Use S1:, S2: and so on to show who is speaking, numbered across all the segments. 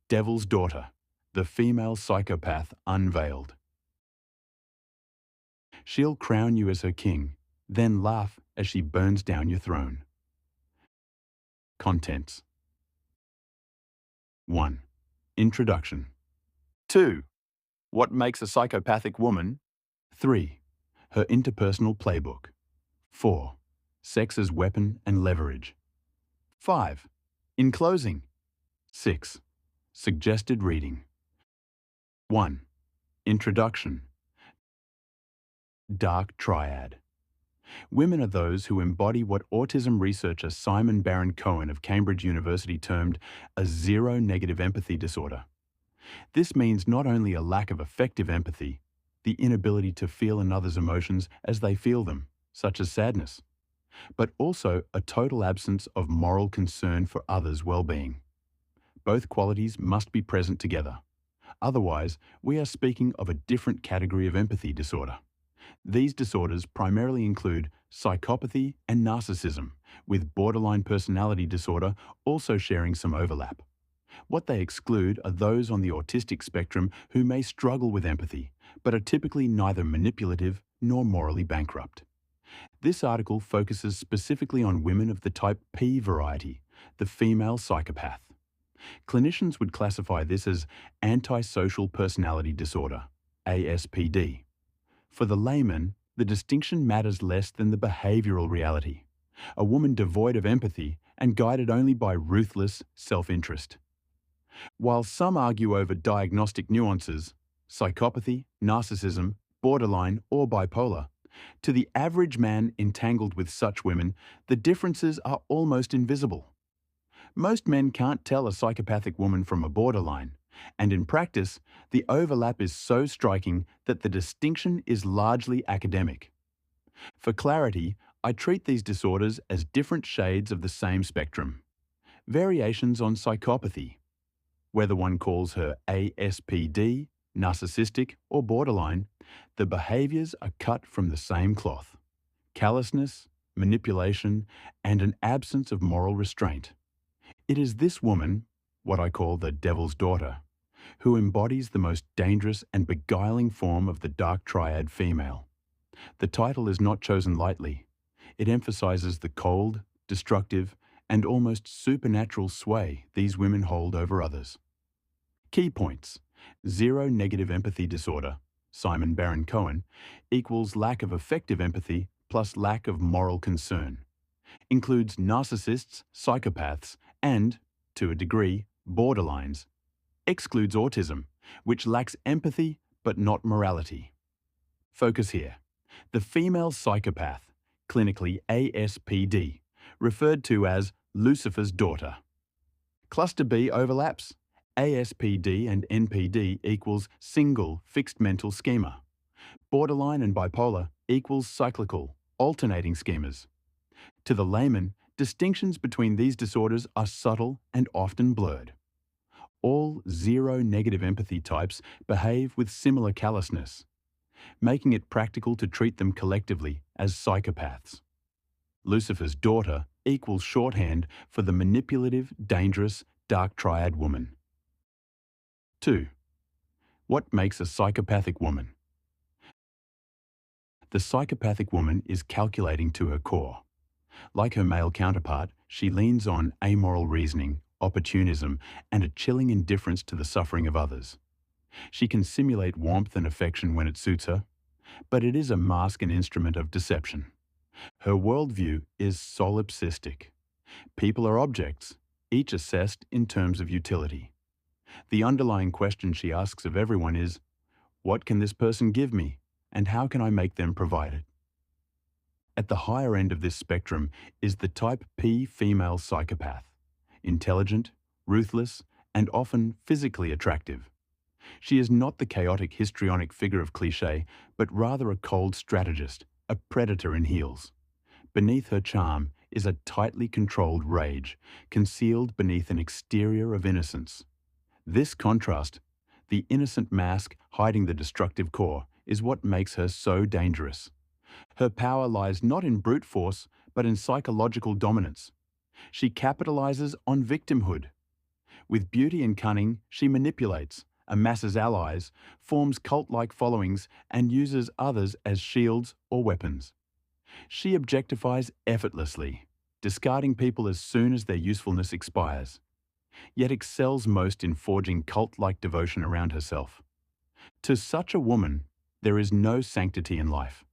S1: Devil's Daughter, the female psychopath unveiled. She'll crown you as her king, then laugh as she burns down your throne. Contents. 1. Introduction. 2. What makes a psychopathic woman? 3. Her interpersonal playbook. 4. Sex as weapon and leverage. 5. In closing. 6. Suggested reading. 1. Introduction. Dark Triad. Women are those who embody what autism researcher Simon Baron-Cohen of Cambridge University termed a zero-negative empathy disorder. This means not only a lack of effective empathy, the inability to feel another's emotions as they feel them, such as sadness, but also a total absence of moral concern for others' well-being. Both qualities must be present together. Otherwise, we are speaking of a different category of empathy disorder. These disorders primarily include psychopathy and narcissism, with borderline personality disorder also sharing some overlap. What they exclude are those on the autistic spectrum who may struggle with empathy, but are typically neither manipulative nor morally bankrupt. This article focuses specifically on women of the type P variety, the female psychopath. Clinicians would classify this as antisocial personality disorder, ASPD. For the layman, the distinction matters less than the behavioral reality. A woman devoid of empathy and guided only by ruthless self-interest. While some argue over diagnostic nuances, psychopathy, narcissism, borderline, or bipolar, to the average man entangled with such women, the differences are almost invisible. Most men can't tell a psychopathic woman from a borderline, and in practice, the overlap is so striking that the distinction is largely academic. For clarity, I treat these disorders as different shades of the same spectrum. Variations on psychopathy. Whether one calls her ASPD, narcissistic, or borderline, the behaviors are cut from the same cloth. Callousness, manipulation, and an absence of moral restraint. It is this woman, what I call the Devil's Daughter, who embodies the most dangerous and beguiling form of the dark triad female. The title is not chosen lightly. It emphasizes the cold, destructive, and almost supernatural sway these women hold over others. Key points. Zero-negative empathy disorder, Simon Baron-Cohen, equals lack of effective empathy plus lack of moral concern. Includes narcissists, psychopaths, and, to a degree, borderlines. Excludes autism, which lacks empathy but not morality. Focus here. The female psychopath, clinically ASPD, referred to as Lucifer's daughter. Cluster B overlaps. ASPD and NPD equals single, fixed mental schema. Borderline and bipolar equals cyclical, alternating schemas. To the layman, distinctions between these disorders are subtle and often blurred. All zero-negative empathy types behave with similar callousness, making it practical to treat them collectively as psychopaths. Lucifer's daughter equals shorthand for the manipulative, dangerous, dark triad woman. 2. What makes a psychopathic woman? The psychopathic woman is calculating to her core. Like her male counterpart, she leans on amoral reasoning, opportunism, and a chilling indifference to the suffering of others. She can simulate warmth and affection when it suits her, but it is a mask and instrument of deception. Her worldview is solipsistic. People are objects, each assessed in terms of utility. The underlying question she asks of everyone is, what can this person give me, and how can I make them provide it? At the higher end of this spectrum is the type P female psychopath, intelligent, ruthless, and often physically attractive. She is not the chaotic histrionic figure of cliché, but rather a cold strategist, a predator in heels. Beneath her charm is a tightly controlled rage, concealed beneath an exterior of innocence. This contrast, the innocent mask hiding the destructive core, is what makes her so dangerous. Her power lies not in brute force, but in psychological dominance. She capitalizes on victimhood. With beauty and cunning, she manipulates, amasses allies, forms cult-like followings, and uses others as shields or weapons. She objectifies effortlessly, discarding people as soon as their usefulness expires, yet excels most in forging cult-like devotion around herself. To such a woman, there is no sanctity in life.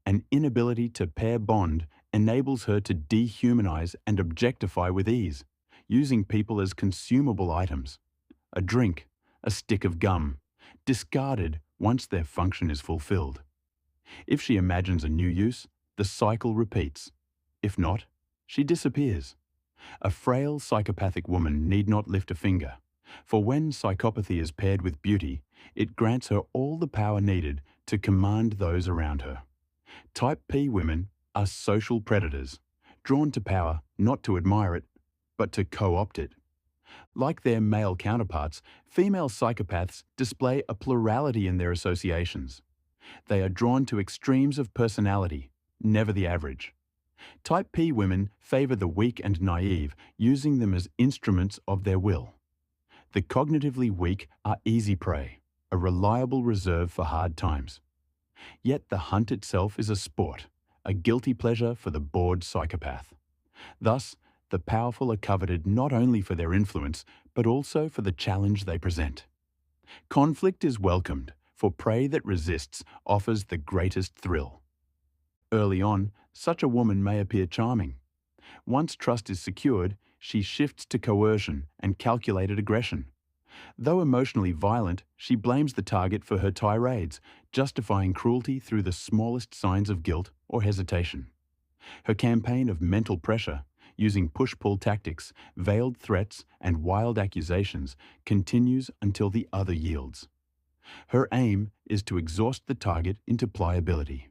S1: An inability to pair bond enables her to dehumanize and objectify with ease, using people as consumable items. A drink, a stick of gum, discarded once their function is fulfilled. If she imagines a new use, the cycle repeats. If not, she disappears. A frail psychopathic woman need not lift a finger, for when psychopathy is paired with beauty, it grants her all the power needed to command those around her. Type P women are social predators, drawn to power not to admire it, but to co-opt it. Like their male counterparts, female psychopaths display a plurality in their associations. They are drawn to extremes of personality, never the average. Type P women favor the weak and naive, using them as instruments of their will. The cognitively weak are easy prey, a reliable reserve for hard times. Yet the hunt itself is a sport, a guilty pleasure for the bored psychopath. Thus, the powerful are coveted not only for their influence, but also for the challenge they present. Conflict is welcomed, for prey that resists offers the greatest thrill. Early on, such a woman may appear charming. Once trust is secured, she shifts to coercion and calculated aggression. Though emotionally violent, she blames the target for her tirades, justifying cruelty through the smallest signs of guilt or hesitation. Her campaign of mental pressure, using push-pull tactics, veiled threats, and wild accusations, continues until the other yields. Her aim is to exhaust the target into pliability.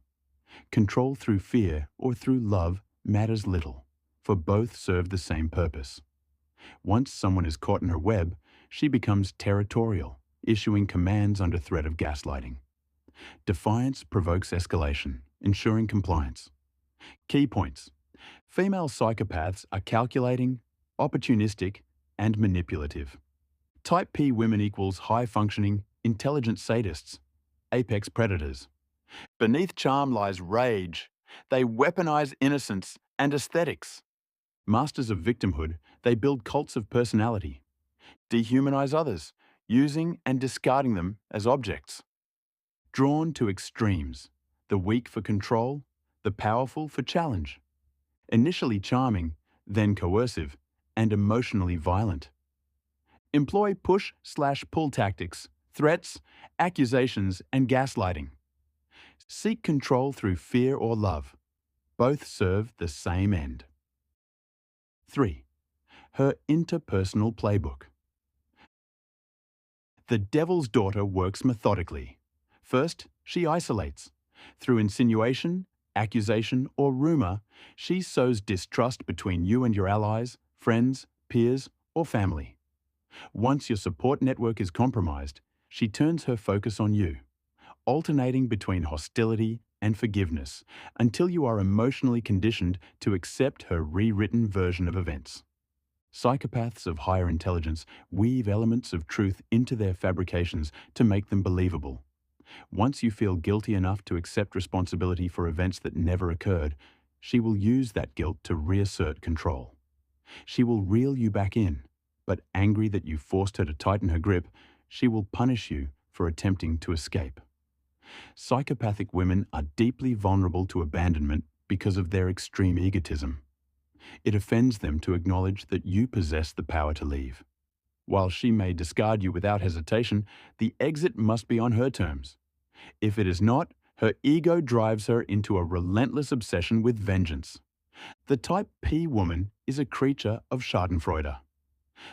S1: Control through fear or through love matters little, for both serve the same purpose. Once someone is caught in her web, she becomes territorial, issuing commands under threat of gaslighting. Defiance provokes escalation, ensuring compliance. Key points. Female psychopaths are calculating, opportunistic, and manipulative. Type P women equals high-functioning, intelligent sadists, apex predators. Beneath charm lies rage. They weaponize innocence and aesthetics. Masters of victimhood, they build cults of personality. Dehumanize others, using and discarding them as objects. Drawn to extremes, the weak for control, the powerful for challenge. Initially charming, then coercive, and emotionally violent. Employ push/pull tactics, threats, accusations, and gaslighting. Seek control through fear or love. Both serve the same end. 3. Her interpersonal playbook. The devil's daughter works methodically. First, she isolates. Through insinuation, accusation, or rumor, she sows distrust between you and your allies, friends, peers, or family. Once your support network is compromised, she turns her focus on you, alternating between hostility and forgiveness until you are emotionally conditioned to accept her rewritten version of events. Psychopaths of higher intelligence weave elements of truth into their fabrications to make them believable. Once you feel guilty enough to accept responsibility for events that never occurred, she will use that guilt to reassert control. She will reel you back in, but angry that you forced her to tighten her grip, she will punish you for attempting to escape. Psychopathic women are deeply vulnerable to abandonment because of their extreme egotism. It offends them to acknowledge that you possess the power to leave. While she may discard you without hesitation, the exit must be on her terms. If it is not, her ego drives her into a relentless obsession with vengeance. The type P woman is a creature of Schadenfreude.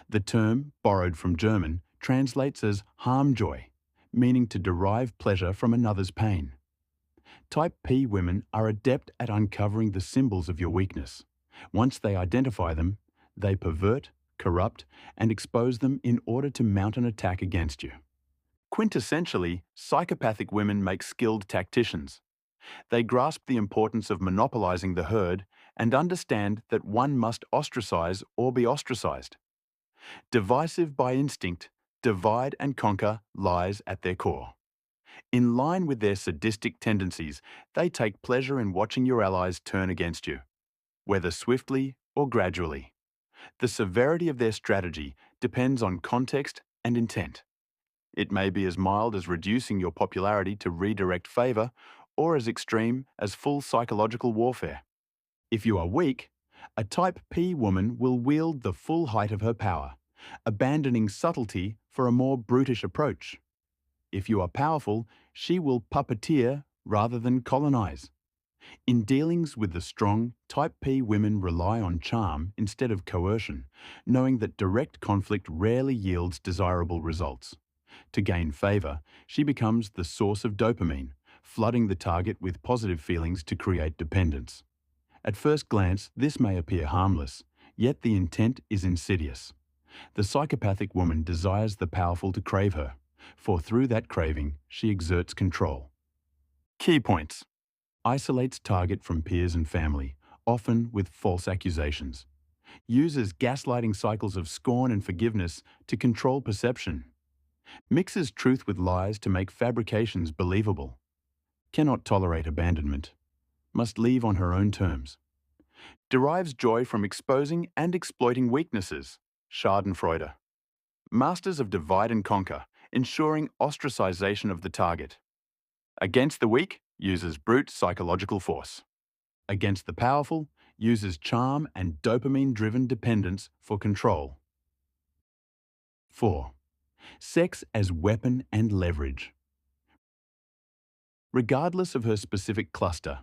S1: The term, borrowed from German, translates as harmjoy, meaning to derive pleasure from another's pain. Type P women are adept at uncovering the symbols of your weakness. Once they identify them, they pervert, corrupt, and expose them in order to mount an attack against you. Quintessentially, psychopathic women make skilled tacticians. They grasp the importance of monopolizing the herd and understand that one must ostracize or be ostracized. Divisive by instinct, divide and conquer lies at their core. In line with their sadistic tendencies, they take pleasure in watching your allies turn against you, whether swiftly or gradually. The severity of their strategy depends on context and intent. It may be as mild as reducing your popularity to redirect favour, or as extreme as full psychological warfare. If you are weak, a type P woman will wield the full height of her power, abandoning subtlety for a more brutish approach. If you are powerful, she will puppeteer rather than colonize. In dealings with the strong, type P women rely on charm instead of coercion, knowing that direct conflict rarely yields desirable results. To gain favor, she becomes the source of dopamine, flooding the target with positive feelings to create dependence. At first glance, this may appear harmless, yet the intent is insidious. The psychopathic woman desires the powerful to crave her, for through that craving, she exerts control. Key points. Isolates target from peers and family, often with false accusations. Uses gaslighting cycles of scorn and forgiveness to control perception. Mixes truth with lies to make fabrications believable. Cannot tolerate abandonment. Must leave on her own terms. Derives joy from exposing and exploiting weaknesses. Schadenfreude. Masters of divide and conquer, ensuring ostracization of the target. Against the weak, uses brute psychological force. Against the powerful, uses charm and dopamine-driven dependence for control. 4. Sex as weapon and leverage. Regardless of her specific cluster,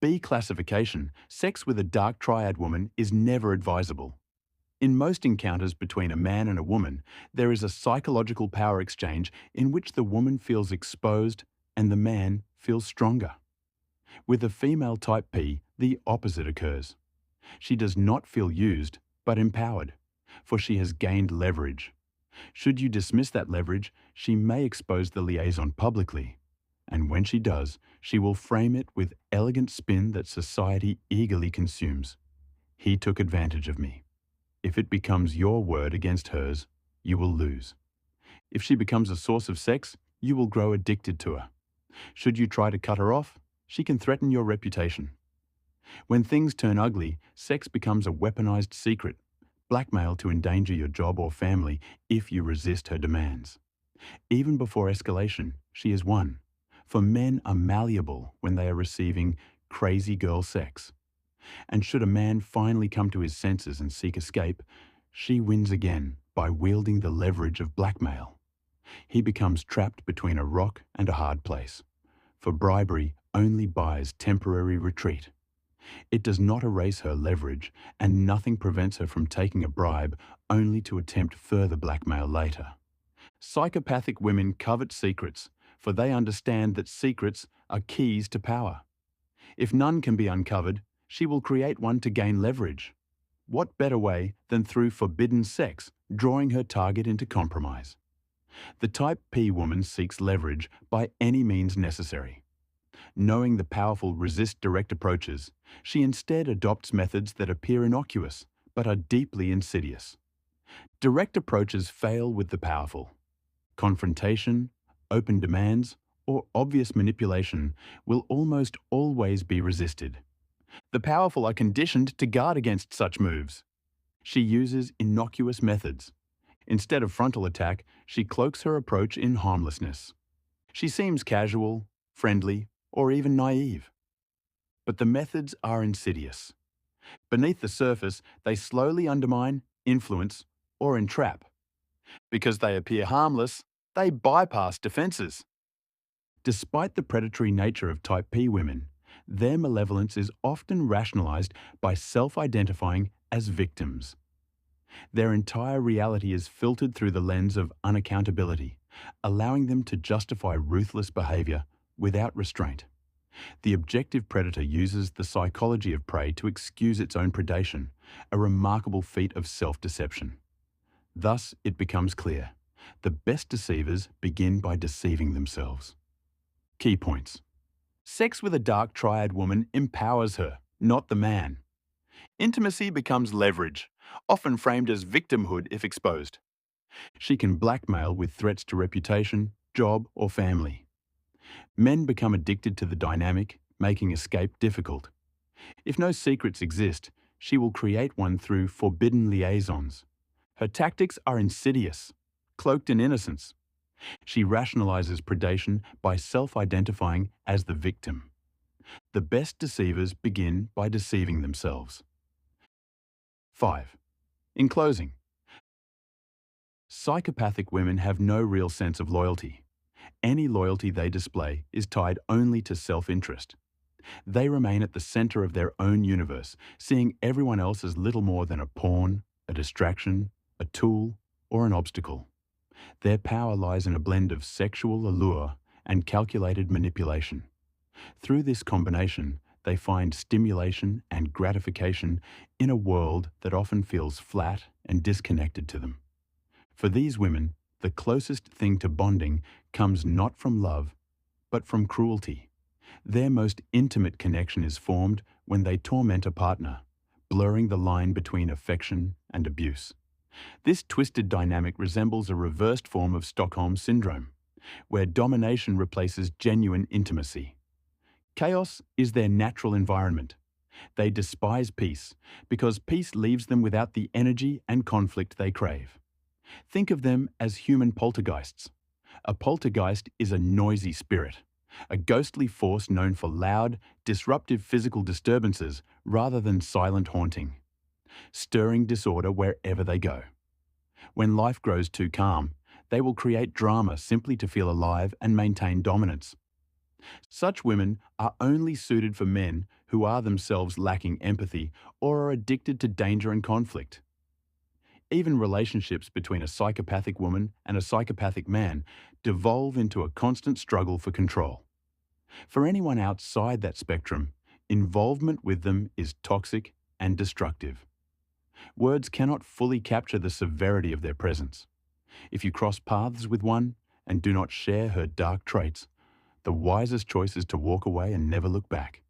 S1: B classification, sex with a dark triad woman is never advisable. In most encounters between a man and a woman, there is a psychological power exchange in which the woman feels exposed and the man feels stronger. With a female type P, the opposite occurs. She does not feel used, but empowered, for she has gained leverage. Should you dismiss that leverage, she may expose the liaison publicly. And when she does, she will frame it with elegant spin that society eagerly consumes. He took advantage of me. If it becomes your word against hers, you will lose. If she becomes a source of sex, you will grow addicted to her. Should you try to cut her off, she can threaten your reputation. When things turn ugly, sex becomes a weaponized secret, blackmail to endanger your job or family if you resist her demands. Even before escalation, she is won, for men are malleable when they are receiving crazy girl sex. And should a man finally come to his senses and seek escape, she wins again by wielding the leverage of blackmail. He becomes trapped between a rock and a hard place, for bribery only buys temporary retreat. It does not erase her leverage, and nothing prevents her from taking a bribe only to attempt further blackmail later. Psychopathic women covet secrets, for they understand that secrets are keys to power. If none can be uncovered, she will create one to gain leverage. What better way than through forbidden sex, drawing her target into compromise? The type P woman seeks leverage by any means necessary. Knowing the powerful resist direct approaches, she instead adopts methods that appear innocuous but are deeply insidious. Direct approaches fail with the powerful. Confrontation, open demands, or obvious manipulation will almost always be resisted. The powerful are conditioned to guard against such moves. She uses innocuous methods. Instead of frontal attack, she cloaks her approach in harmlessness. She seems casual, friendly, or even naive. But the methods are insidious. Beneath the surface, they slowly undermine, influence, or entrap. Because they appear harmless, they bypass defenses. Despite the predatory nature of type P women, their malevolence is often rationalized by self-identifying as victims. Their entire reality is filtered through the lens of unaccountability, allowing them to justify ruthless behavior without restraint. The objective predator uses the psychology of prey to excuse its own predation, a remarkable feat of self-deception. Thus, it becomes clear, the best deceivers begin by deceiving themselves. Key points. Sex with a dark triad woman empowers her, not the man. Intimacy becomes leverage, often framed as victimhood if exposed. She can blackmail with threats to reputation, job, or family. Men become addicted to the dynamic, making escape difficult. If no secrets exist, she will create one through forbidden liaisons. Her tactics are insidious, cloaked in innocence. She rationalizes predation by self-identifying as the victim. The best deceivers begin by deceiving themselves. 5. In closing, psychopathic women have no real sense of loyalty. Any loyalty they display is tied only to self-interest. They remain at the center of their own universe, seeing everyone else as little more than a pawn, a distraction, a tool, or an obstacle. Their power lies in a blend of sexual allure and calculated manipulation. Through this combination, they find stimulation and gratification in a world that often feels flat and disconnected to them. For these women, the closest thing to bonding comes not from love, but from cruelty. Their most intimate connection is formed when they torment a partner, blurring the line between affection and abuse. This twisted dynamic resembles a reversed form of Stockholm Syndrome, where domination replaces genuine intimacy. Chaos is their natural environment. They despise peace because peace leaves them without the energy and conflict they crave. Think of them as human poltergeists. A poltergeist is a noisy spirit, a ghostly force known for loud, disruptive physical disturbances rather than silent haunting, stirring disorder wherever they go. When life grows too calm, they will create drama simply to feel alive and maintain dominance. Such women are only suited for men who are themselves lacking empathy or are addicted to danger and conflict. Even relationships between a psychopathic woman and a psychopathic man devolve into a constant struggle for control. For anyone outside that spectrum, involvement with them is toxic and destructive. Words cannot fully capture the severity of their presence. If you cross paths with one and do not share her dark traits, the wisest choice is to walk away and never look back.